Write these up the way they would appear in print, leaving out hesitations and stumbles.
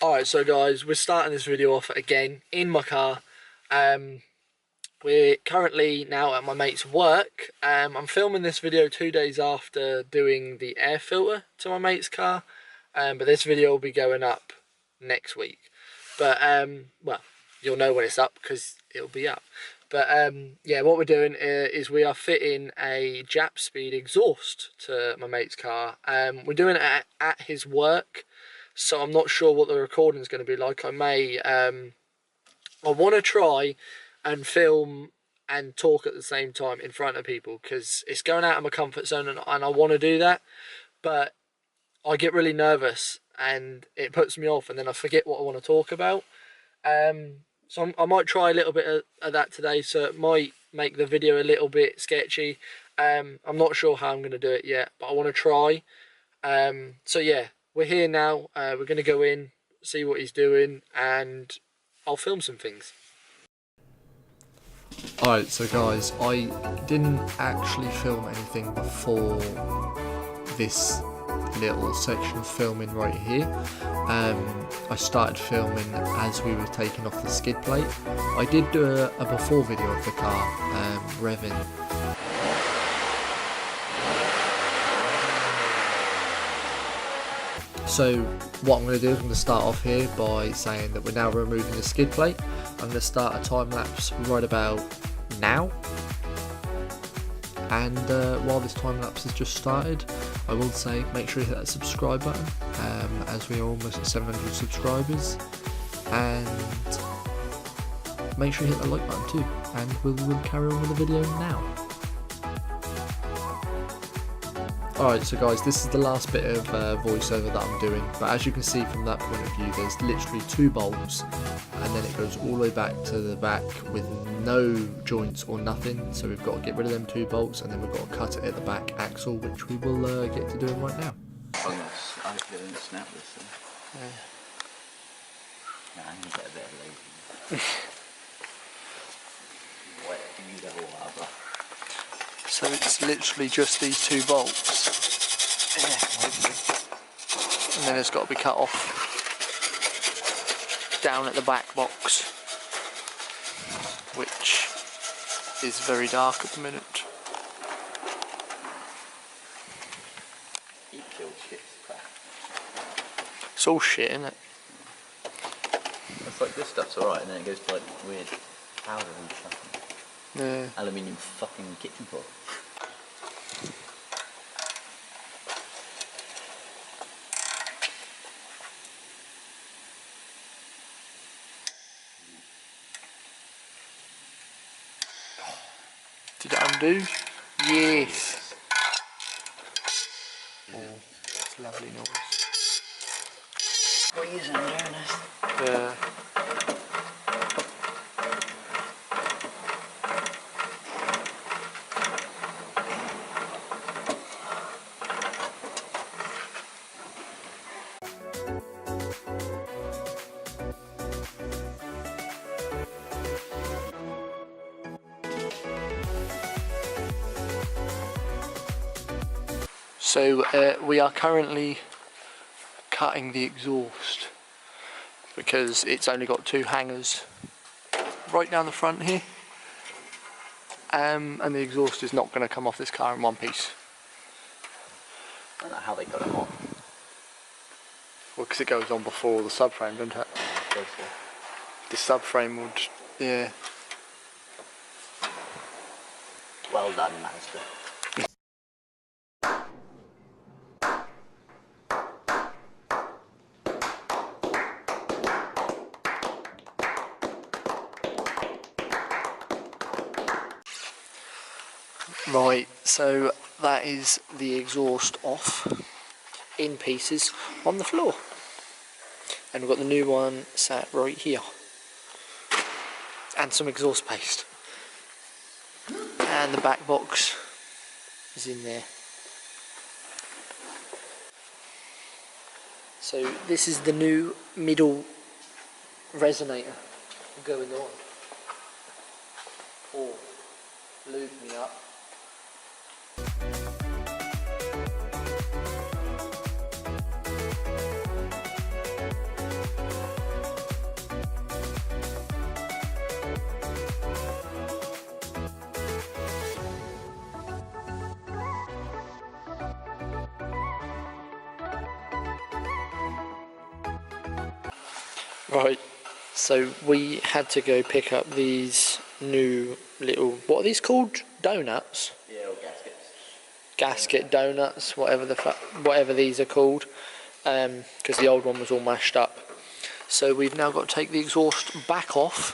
Alright, so guys, we're starting this video off again in my car. We're currently now at my mate's work. I'm filming this video 2 days after doing the air filter to my mate's car. But this video will be going up next week. But, well, you'll know when it's up because it'll be up. But, yeah, what we're doing is we are fitting a Japspeed exhaust to my mate's car. We're doing it at his work. So I'm not sure what the recording is going to be like. I want to try and film and talk at the same time in front of people because it's going out of my comfort zone and I want to do that, but I get really nervous and it puts me off and then I forget what I want to talk about. So I might try a little bit of that today, so it might make the video a little bit sketchy. I'm not sure how I'm going to do it yet, but I want to try. So yeah. We're here now, we're going to go in, see what he's doing, and I'll film some things. Alright, so guys, I didn't actually film anything before this little section of filming right here. I started filming as we were taking off the skid plate. I did do a before video of the car, revving. So what I'm going to do is I'm going to start off here by saying that we're now removing the skid plate. I'm going to start a time lapse right about now. And while this time lapse has just started, I will say make sure you hit that subscribe button as we are almost at 700 subscribers. And make sure you hit that like button too. And we'll carry on with the video now. Alright, so guys, this is the last bit of voiceover that I'm doing, but as you can see from that point of view, there's literally 2 bolts, and then it goes all the way back to the back with no joints or nothing, so we've got to get rid of them 2 bolts, and then we've got to cut it at the back axle, which we will get to doing right now. I'm going to snap this thing. Yeah. Nah, I'm going to get a bit of lazy. Wet, give me the whole lava. So it's literally just these 2 bolts. And then it's got to be cut off down at the back box, which is very dark at the minute. It's all shit, isn't it? It's like this stuff's alright, and then it goes to like weird powder and stuff. Yeah. Aluminium fucking kitchen pot. Did it undo? Yes. Oh, it's a lovely noise. What are you using, Ernest? Yeah. So we are currently cutting the exhaust because it's only got 2 hangers right down the front here, and the exhaust is not going to come off this car in one piece. I don't know how they got it on. Well, because it goes on before the subframe, doesn't it? The subframe would, yeah. Well done, Mazda. Right, so that is the exhaust off in pieces on the floor, and we've got the new one sat right here, and some exhaust paste, and the back box is in there. So this is the new middle resonator going on. Oh, lube me up. Right, so we had to go pick up these new little, what are these called? Donuts? Yeah, or gaskets. Gasket donuts, whatever these are called, because the old one was all mashed up. So we've now got to take the exhaust back off,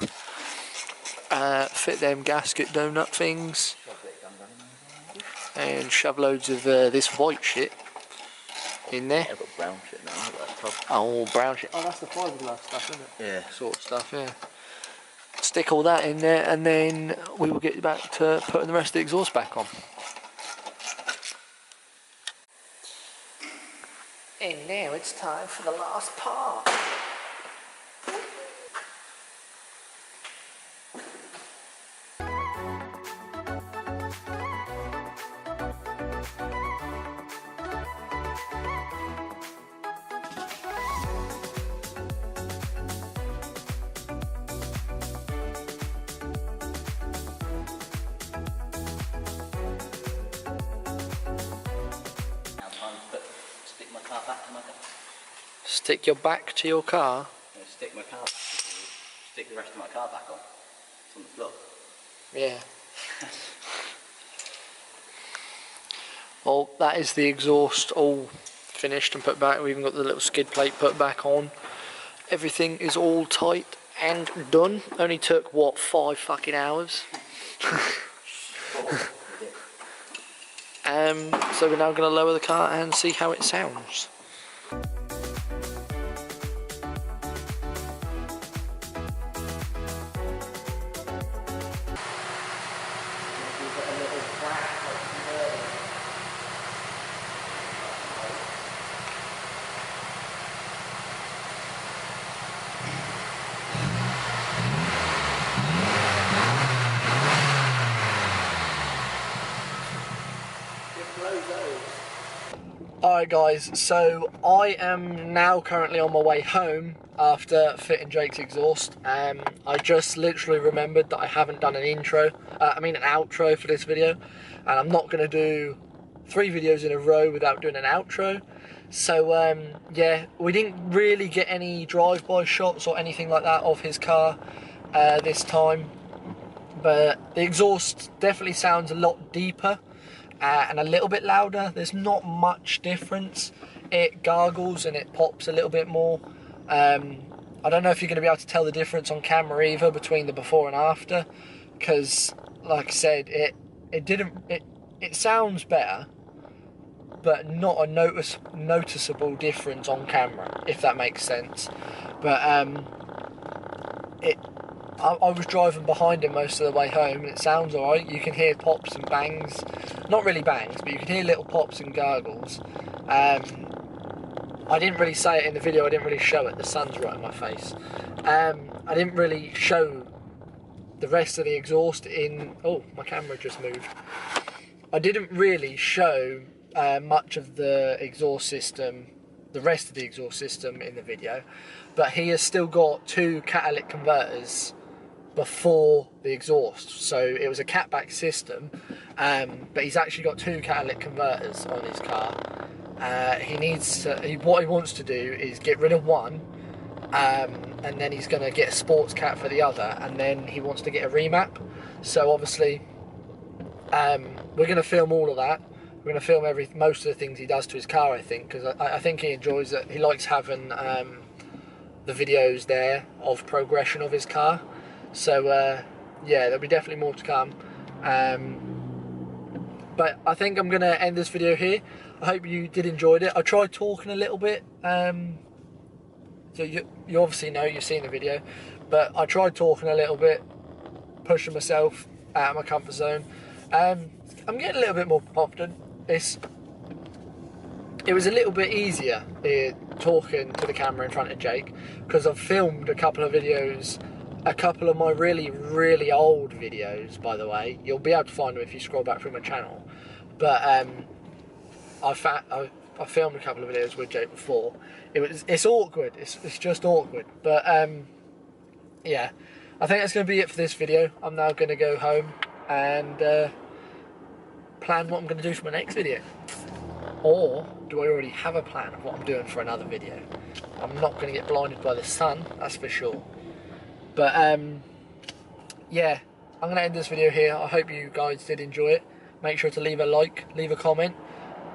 fit them gasket donut things, and shove loads of this white shit in there. Yeah, I've got brown shit now. Look at that top. Oh, brown shit. Oh, that's the fiberglass stuff, isn't it? Yeah. Sort of stuff, yeah. Stick all that in there, and then we will get back to putting the rest of the exhaust back on. And now it's time for the last part. Now time to stick my car back to my car. Stick your back to your car. Stick my car back. Stick the rest of my car back on. It's on the floor. Yeah. Well, that is the exhaust all finished and put back. We've even got the little skid plate put back on. Everything is all tight and done. Only took, what, 5 fucking hours? So we're now going to lower the car and see how it sounds. Alright guys, so I am now currently on my way home after fitting Jake's exhaust. I just literally remembered that I haven't done an intro, an outro for this video, and I'm not going to do 3 videos in a row without doing an outro. So yeah, we didn't really get any drive-by shots or anything like that of his car this time, but the exhaust definitely sounds a lot deeper. And a little bit louder. There's not much difference. It gargles and it pops a little bit more. I don't know if you're going to be able to tell the difference on camera either between the before and after, because like I said, it sounds better, but not a noticeable difference on camera, if that makes sense. But I was driving behind him most of the way home, and it sounds alright. You can hear pops and bangs. Not really bangs, but you can hear little pops and gargles. I didn't really say it in the video, I didn't really show it. The sun's right in my face. I didn't really show the rest of the exhaust in... Oh, my camera just moved. I didn't really show much of the exhaust system, the rest of the exhaust system in the video, but he has still got 2 catalytic converters before the exhaust. So it was a catback system, but he's actually got 2 catalytic converters on his car. What he wants to do is get rid of one, and then he's going to get a sports cat for the other, and then he wants to get a remap. So obviously we're going to film all of that. We're going to film most of the things he does to his car, I think, because I think he enjoys it. He likes having the videos there of progression of his car. So yeah, there'll be definitely more to come. But I think I'm going to end this video here. I hope you did enjoy it. I tried talking a little bit. So you obviously know, you've seen the video. But I tried talking a little bit, pushing myself out of my comfort zone. I'm getting a little bit more confident. It was a little bit easier talking to the camera in front of Jake, because I've filmed a couple of videos, a couple of my really, really old videos, by the way. You'll be able to find them if you scroll back through my channel. But I filmed a couple of videos with Jake before. It's awkward. It's just awkward. But yeah, I think that's going to be it for this video. I'm now going to go home and plan what I'm going to do for my next video. Or do I already have a plan of what I'm doing for another video? I'm not going to get blinded by the sun, that's for sure. But yeah, I'm going to end this video here. I hope you guys did enjoy it. Make sure to leave a like, leave a comment,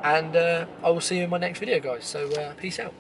and I will see you in my next video, guys. So peace out.